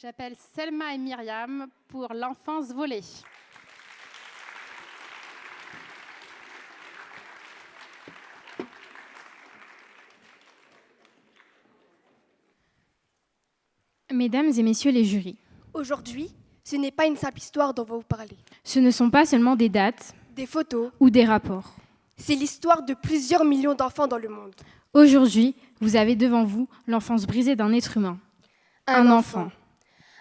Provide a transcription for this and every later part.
J'appelle Selma et Myriam pour l'enfance volée. Mesdames et messieurs les jurys, aujourd'hui, ce n'est pas une simple histoire dont on va vous parler. ce ne sont pas seulement des dates Des photos, ou des rapports. c'est l'histoire de plusieurs millions d'enfants dans le monde. Aujourd'hui, vous avez devant vous l'enfance brisée d'un être humain. Un enfant.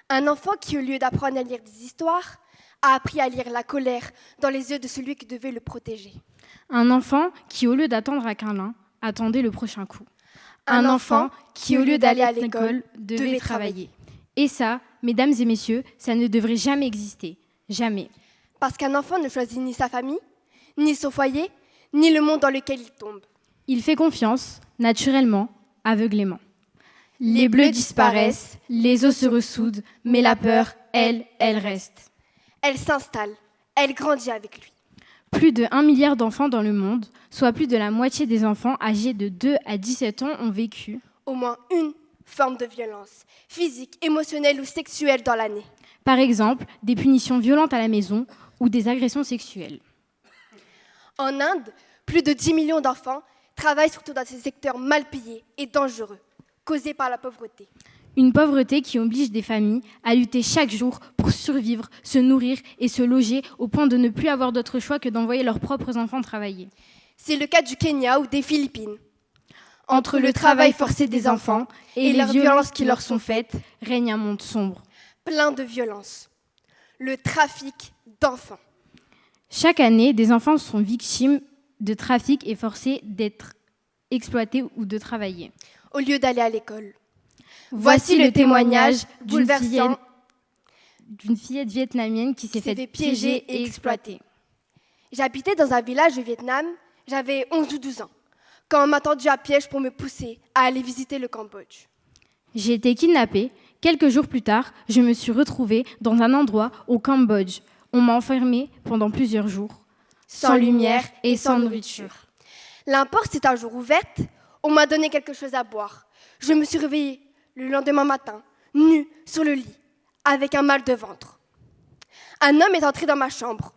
Un enfant qui, au lieu d'apprendre à lire des histoires, a appris à lire la colère dans les yeux de celui qui devait le protéger. Un enfant qui, au lieu d'attendre un câlin, attendait le prochain coup. Un enfant qui, au lieu d'aller à l'école, devait travailler. Et ça, mesdames et messieurs, ça ne devrait jamais exister. Jamais. Parce qu'un enfant ne choisit ni sa famille, ni son foyer, ni le monde dans lequel il tombe. Il fait confiance, naturellement, aveuglément. Les bleus disparaissent, les os se ressoudent, mais la peur, elle reste. Elle s'installe, elle grandit avec lui. Plus de 1 milliard d'enfants dans le monde, soit plus de la moitié des enfants âgés de 2 à 17 ans ont vécu Au moins une forme de violence, physique, émotionnelle ou sexuelle dans l'année. par exemple, des punitions violentes à la maison ou des agressions sexuelles. En Inde, plus de 10 millions d'enfants travaillent surtout dans ces secteurs mal payés et dangereux, causés par la pauvreté. Une pauvreté qui oblige des familles à lutter chaque jour pour survivre, se nourrir et se loger au point de ne plus avoir d'autre choix que d'envoyer leurs propres enfants travailler. C'est le cas du Kenya ou des Philippines. Entre le travail forcé des enfants et les violences qui leur sont faites, règne un monde sombre. Plein de violence. Le trafic d'enfants. Chaque année, des enfants sont victimes de trafic et forcés d'être exploités ou de travailler. Au lieu d'aller à l'école. Voici le témoignage d'une bouleversant fillette vietnamienne qui s'est fait piéger et exploiter. J'habitais dans un village au Vietnam, j'avais 11 ou 12 ans, quand on m'a tendu à piège pour me pousser à aller visiter le Cambodge. J'ai été kidnappée. Quelques jours plus tard, je me suis retrouvée dans un endroit au Cambodge. On m'a enfermée pendant plusieurs jours, sans lumière et sans nourriture. L'importe est un jour ouverte, on m'a donné quelque chose à boire. Je me suis réveillée le lendemain matin, nue sur le lit, avec un mal de ventre. Un homme est entré dans ma chambre.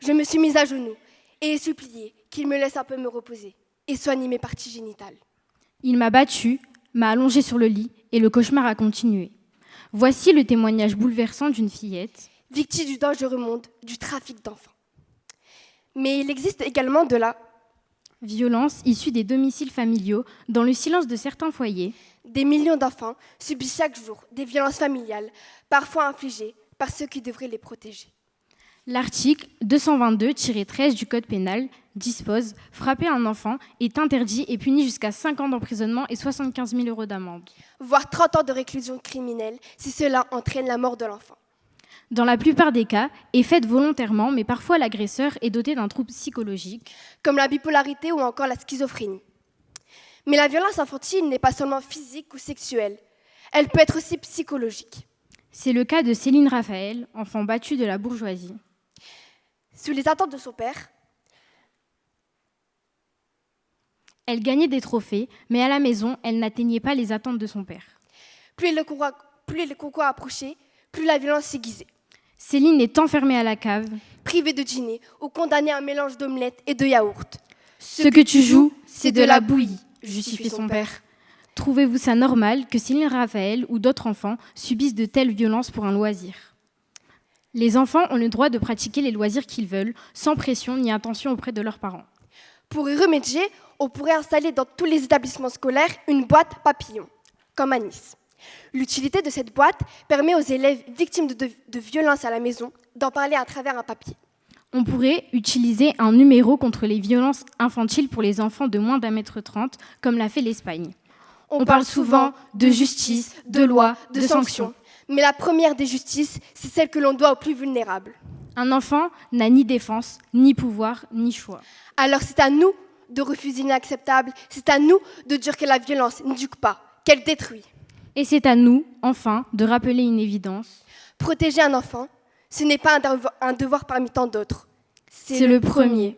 Je me suis mise à genoux et ai supplié qu'il me laisse un peu me reposer et soigner mes parties génitales. Il m'a battue, m'a allongée sur le lit et le cauchemar a continué. Voici le témoignage bouleversant d'une fillette Victime du dangereux monde du trafic d'enfants. Mais il existe également de la violence issue des domiciles familiaux dans le silence de certains foyers. Des millions d'enfants subissent chaque jour des violences familiales, parfois infligées par ceux qui devraient les protéger. L'article 222-13 du Code pénal dispose « Frapper un enfant est interdit et puni jusqu'à 5 ans d'emprisonnement et 75 000 € d'amende. Voire 30 ans de réclusion criminelle si cela entraîne la mort de l'enfant. » Dans la plupart des cas, est faite volontairement, mais parfois l'agresseur est doté d'un trouble psychologique, comme la bipolarité ou encore la schizophrénie. Mais la violence infantile n'est pas seulement physique ou sexuelle, elle peut être aussi psychologique. C'est le cas de Céline Raphaël, enfant battue de la bourgeoisie. Sous les attentes de son père, elle gagnait des trophées, mais à la maison, elle n'atteignait pas les attentes de son père. Plus le concours approchait, plus la violence s'aiguisait. Céline est enfermée à la cave, Privée de dîner ou condamnée à un mélange d'omelette et de yaourt. Ce que tu joues, c'est de la bouillie, justifie son père. Trouvez-vous ça normal que Céline Raphaël ou d'autres enfants subissent de telles violences pour un loisir ? Les enfants ont le droit de pratiquer les loisirs qu'ils veulent, sans pression ni intention auprès de leurs parents. Pour y remédier, on pourrait installer dans tous les établissements scolaires une boîte papillon, comme à Nice. L'utilité de cette boîte permet aux élèves victimes de violences à la maison d'en parler à travers un papier. On pourrait utiliser un numéro contre les violences infantiles pour les enfants de moins d'1,30 m, comme l'a fait l'Espagne. On parle souvent de justice, de loi, de sanctions. Mais la première des justices, c'est celle que l'on doit aux plus vulnérables. Un enfant n'a ni défense, ni pouvoir, ni choix. Alors c'est à nous de refuser l'inacceptable, c'est à nous de dire que la violence n'éduque pas, qu'elle détruit. Et c'est à nous, enfin, de rappeler une évidence. Protéger un enfant, ce n'est pas un devoir parmi tant d'autres. C'est le premier.